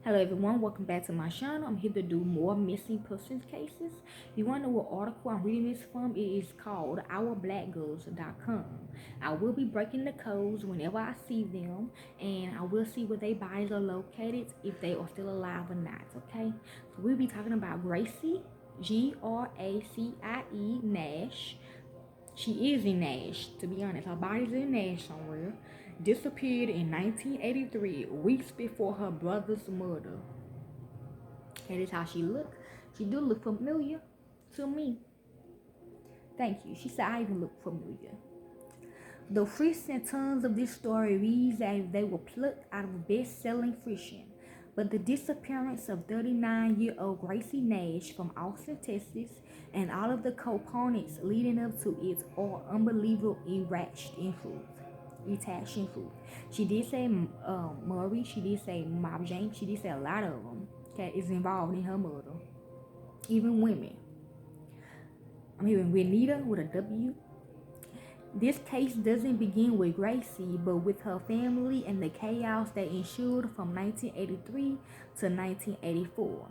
Hello everyone, welcome back to my channel. I'm here to do more missing persons cases. You want to know what article I'm reading this from? It is called ourblackgirls.com. I will be breaking the codes whenever I see them, and I will see where their bodies are located, if they are still alive or not, okay? So we'll be talking about Gracie, Gracie, Nash. She is in Nash, to be honest. Her body's in Nash somewhere. Disappeared in 1983, weeks before her brother's murder. That is how she looked. She do look familiar to me. Thank you. She said I even look familiar. The twists and turns of this story reads as if they were plucked out of a best-selling fiction. But the disappearance of 39-year-old Gracie Nash from Austin, Texas, and all of the components leading up to it are unbelievable erased in truth. Detached in truth. She did say Murray, she did say Mob James, she did say a lot of them that is involved in her murder. Even women. I'm hearing Renita with a W. This case doesn't begin with Gracie, but with her family and the chaos that ensued from 1983 to 1984.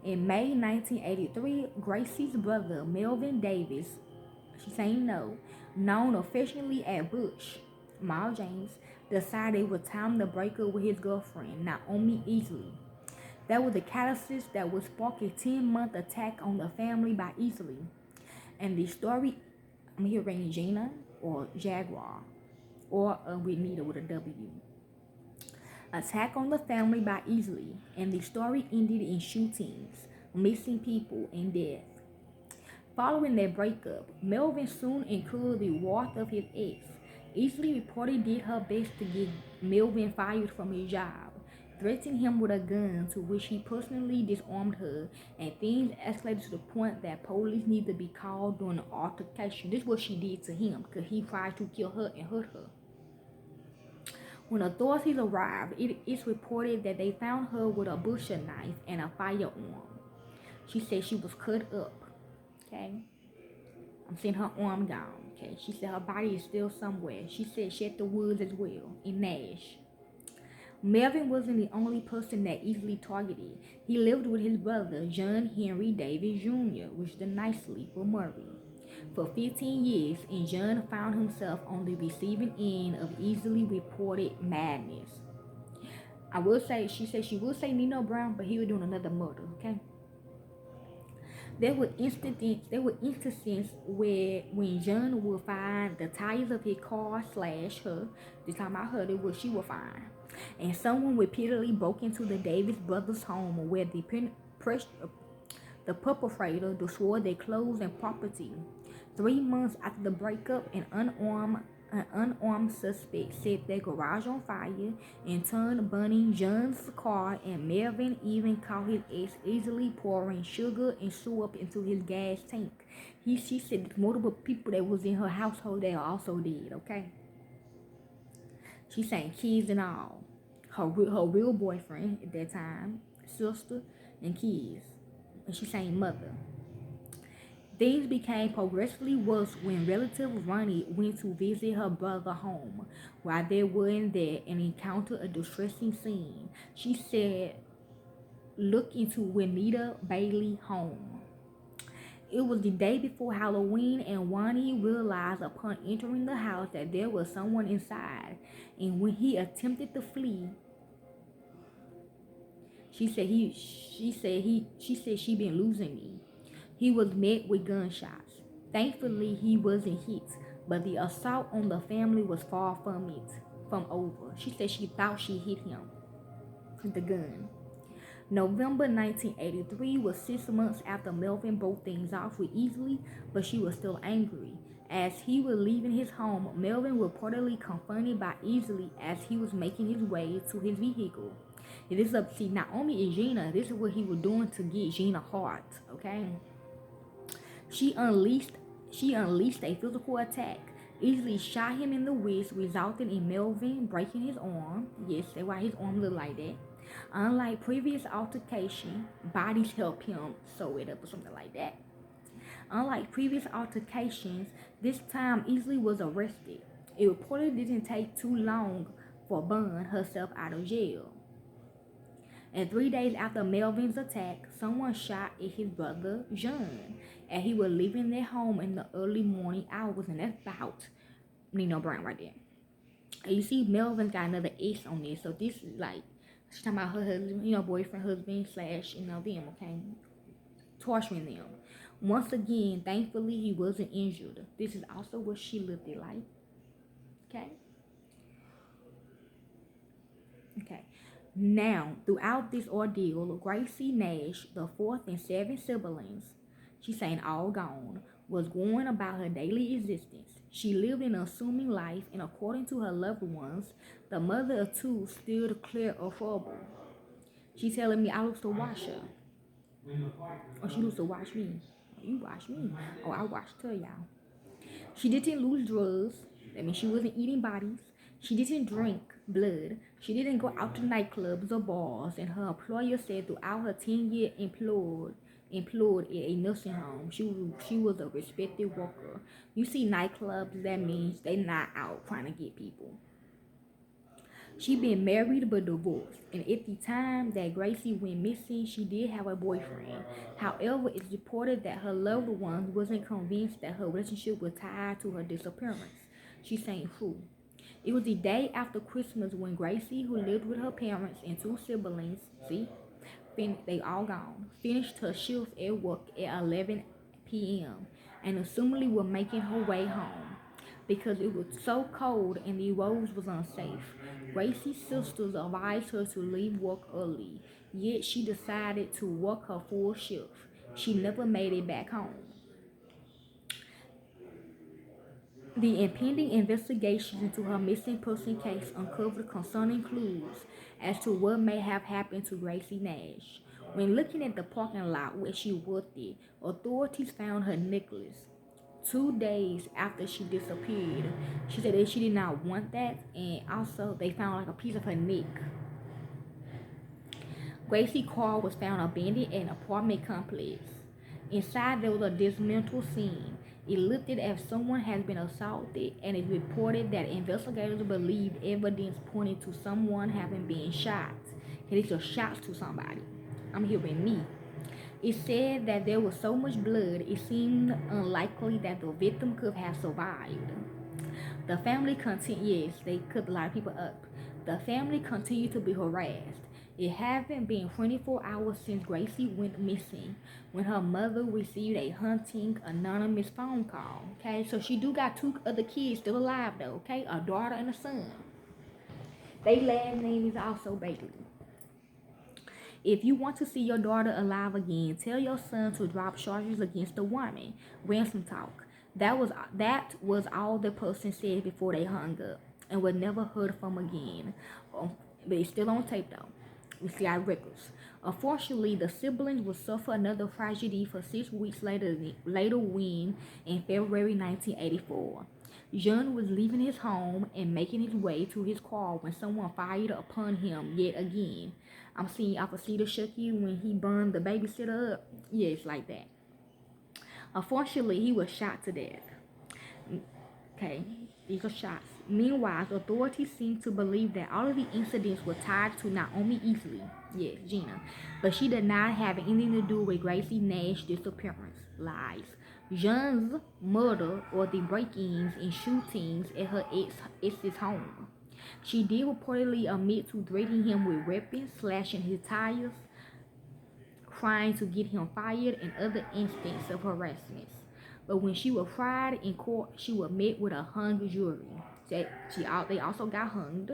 In May 1983, Gracie's brother, Melvin Davis, she's saying no, known affectionately as Bush, Miles James, decided it was time to break up with his girlfriend, Naomi Easley. That was the catalyst that would spark a 10-month attack on the family by Easley. And the story, I'm hearing Gina or Jaguar or Renita with a W. Attack on the family by Easley, and the story ended in shootings, missing people, and death. Following their breakup, Melvin soon incurred the wrath of his ex. Easley reportedly did her best to get Melvin fired from his job, threatening him with a gun, to which he personally disarmed her, and things escalated to the point that police needed to be called during an altercation. This is what she did to him, because he tried to kill her and hurt her. When authorities arrived, it is reported that they found her with a butcher knife and a firearm. She said she was cut up, okay? I'm seeing her arm down, okay? She said her body is still somewhere. She said she had the woods as well, in Nash. Melvin wasn't the only person that Easley targeted. He lived with his brother, John Henry Davis Jr., which is the nicely for Murray, for 15 years, and John found himself on the receiving end of easily reported madness. I will say, she said she would say Nino Brown, but he was doing another murder, okay? There were instances where when John would find the tires of his car slash her, this time I heard it was she would find. And someone repeatedly broke into the Davis brothers' home where the perpetrator destroyed their clothes and property. 3 months after the breakup, an unarmed suspect set their garage on fire and turned burning John's car, and Melvin even caught his ex easily pouring sugar and syrup into his gas tank. She said multiple people that was in her household that also did, okay? She's saying kids and all. Her real boyfriend at that time, sister, and kids. And she's saying mother. Things became progressively worse when relative Ronnie went to visit her brother home. While they were in there and encountered a distressing scene, she said, look into Juanita Bailey home. It was the day before Halloween, and Ronnie realized upon entering the house that there was someone inside. And when he attempted to flee, she said she been losing me. He was met with gunshots. Thankfully, he wasn't hit, but the assault on the family was far from over. She said she thought she hit him with the gun. November 1983 was 6 months after Melvin broke things off with Easley, but she was still angry. As he was leaving his home, Melvin reportedly confronted by Easley as he was making his way to his vehicle. It is up to Naomi and Gina. This is what he was doing to get Gina heart, okay? She unleashed a physical attack. Easily shot him in the wrist, resulting in Melvin breaking his arm. Yes, that's why his arm looked like that. Unlike previous altercation, bodies help him sew it up or something like that. Unlike previous altercations, this time Easley was arrested. It reportedly didn't take too long for Bun herself out of jail. And 3 days after Melvin's attack, someone shot at his brother John, and he was leaving their home in the early morning hours, and that's about Nino Brown right there. And you see, Melvin's got another S on this, so this is like she's talking about her husband, boyfriend, husband slash, them, okay, torturing them. Once again, thankfully, he wasn't injured. This is also what she lived it like. Okay. Okay. Now, throughout this ordeal, Gracie Nash, the fourth and seventh siblings, she's saying all gone, was going about her daily existence. She lived an assuming life, and according to her loved ones, the mother of two stood clear of trouble. She's telling me I used to watch her. Or she used to watch me. You watch me. Oh, I watched her, y'all. She didn't lose drugs. That means she wasn't eating bodies. She didn't drink blood. She didn't go out to nightclubs or bars. And her employer said throughout her 10-year employed at a nursing home, she was a respected worker. You see nightclubs, that means they not out trying to get people. She been married but divorced, and at the time that Gracie went missing, she did have a boyfriend. However, it's reported that her loved ones wasn't convinced that her relationship was tied to her disappearance. She's saying who? It was the day after Christmas when Gracie, who lived with her parents and two siblings, they all gone, finished her shift at work at 11 p.m. and assumedly was making her way home. Because it was so cold and the roads was unsafe, Gracie's sisters advised her to leave work early, yet she decided to work her full shift. She never made it back home. The impending investigation into her missing person case uncovered concerning clues as to what may have happened to Gracie Nash. When looking at the parking lot where she worked it, authorities found her necklace. 2 days after she disappeared, she said that she did not want that, and also they found like a piece of her neck. Gracie's car was found abandoned in an apartment complex. Inside there was a dismantled scene. It looked as someone has been assaulted, and it reported that investigators believed evidence pointed to someone having been shot. These are shots to somebody. I'm hearing me. It said that there was so much blood, it seemed unlikely that the victim could have survived. The family continued, yes, they cut a lot of people up. The family continued to be harassed. It hadn't been 24 hours since Gracie went missing when her mother received a hunting anonymous phone call. Okay, so she do got two other kids still alive though, okay? A daughter and a son. Their last name is also Bailey. If you want to see your daughter alive again, tell your son to drop charges against the woman. Ransom talk. That was all the person said before they hung up, and was never heard from again. But it's still on tape though. We see our records. Unfortunately, the siblings will suffer another tragedy for 6 weeks later when, in February 1984, John was leaving his home and making his way to his car when someone fired upon him yet again. I'm seeing Officer Shucky when he burned the babysitter up. Yeah, it's like that. Unfortunately, he was shot to death. Okay, these are shots. Meanwhile, authorities seem to believe that all of the incidents were tied to Naomi Easley, yes, Gina, but she did not have anything to do with Gracie Nash's disappearance. Lies. John's murder or the break-ins and shootings at her ex's home. She did reportedly admit to threatening him with weapons, slashing his tires, trying to get him fired, and other instances of harassment. But when she was tried in court, she was met with a hung jury. They also got hung.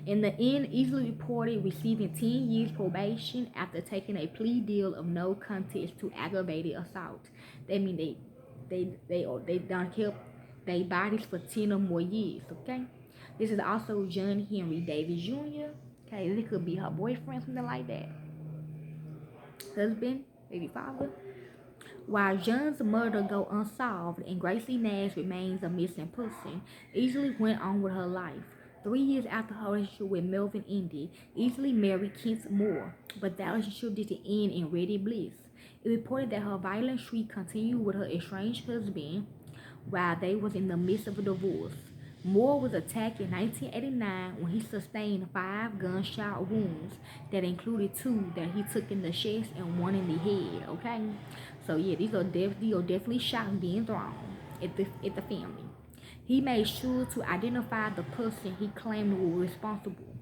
In the end, Easley reported receiving 10 years probation after taking a plea deal of no contest to aggravated assault. That means they done kept their bodies for 10 or more years. Okay, this is also John Henry Davis Jr. Okay, this could be her boyfriend, something like that. Husband, maybe father. While John's murder go unsolved and Gracie Nash remains a missing person, Easley went on with her life. 3 years after her relationship with Melvin ended, Easley married Kent Moore, but that relationship didn't end in ready bliss. It reported that her violent streak continued with her estranged husband while they was in the midst of a divorce. Moore was attacked in 1989 when he sustained 5 gunshot wounds that included 2 that he took in the chest and 1 in the head. Okay, so yeah, these are definitely shots being thrown at the family. He made sure to identify the person he claimed was responsible.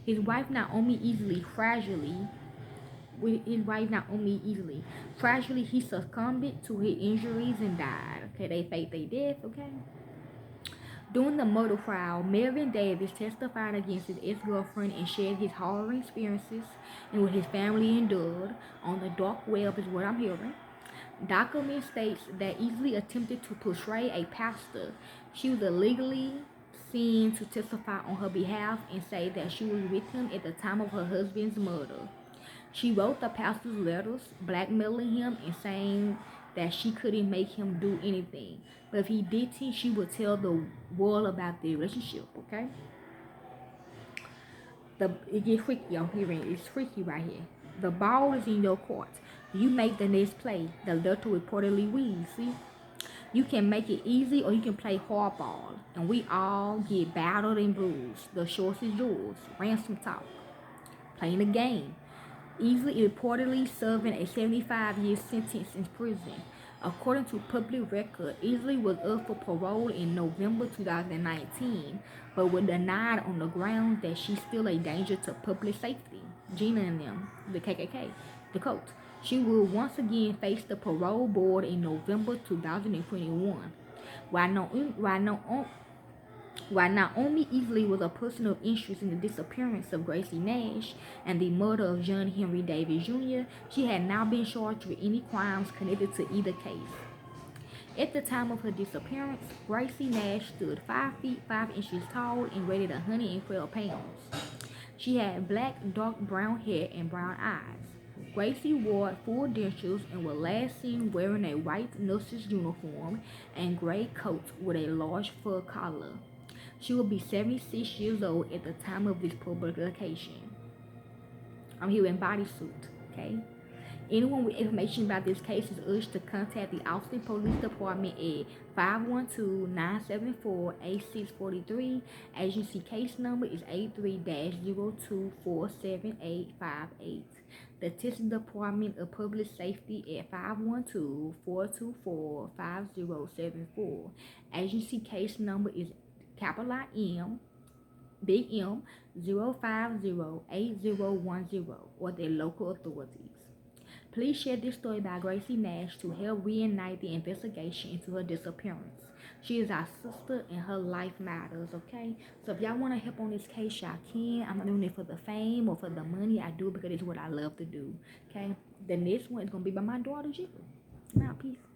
His wife Naomi easily, fragilely, with his wife Naomi easily, fragilely, he succumbed to his injuries and died. Okay, they faked their death. Okay. During the murder trial, Melvin Davis testified against his ex-girlfriend and shared his harrowing experiences and what his family endured on the dark web is what I'm hearing. Document states that Easley attempted to portray a pastor. She was illegally seen to testify on her behalf and say that she was with him at the time of her husband's murder. She wrote the pastor's letters, blackmailing him and saying that she couldn't make him do anything. But if he didn't, she would tell the world about the relationship, okay? It gets freaky on here. It's freaky right here. The ball is in your court. You make the next play. The letter reportedly reads, see? You can make it easy or you can play hardball. And we all get battered and bruised. The choice is yours. Ransom talk. Playing the game. Easily reportedly serving a 75-year sentence in prison. According to public record, Easley was up for parole in November 2019, but was denied on the grounds that she's still a danger to public safety. Gina and them, the KKK, the coach. She will once again face the parole board in November 2021. While Naomi Easley was a person of interest in the disappearance of Gracie Nash and the murder of John Henry Davis Jr., she had not been charged with any crimes connected to either case. At the time of her disappearance, Gracie Nash stood 5 feet 5 inches tall and weighed 112 pounds. She had black, dark brown hair and brown eyes. Gracie wore full dentures and was last seen wearing a white nurse's uniform and gray coat with a large fur collar. She will be 76 years old at the time of this publication. I'm here in bodysuit, okay? Anyone with information about this case is urged to contact the Austin Police Department at 512-974-8643. Agency case number is 83-02478858. The Texas Department of Public Safety at 512-424-5074. Agency case number is capital M, big M, 0508010, or their local authorities. Please share this story by Gracie Nash to help reignite the investigation into her disappearance. She is our sister and her life matters, okay? So if y'all want to help on this case, y'all can. I'm not doing it for the fame or for the money. I do it because it's what I love to do, okay? The next one is going to be by my daughter, Jill. Now, peace.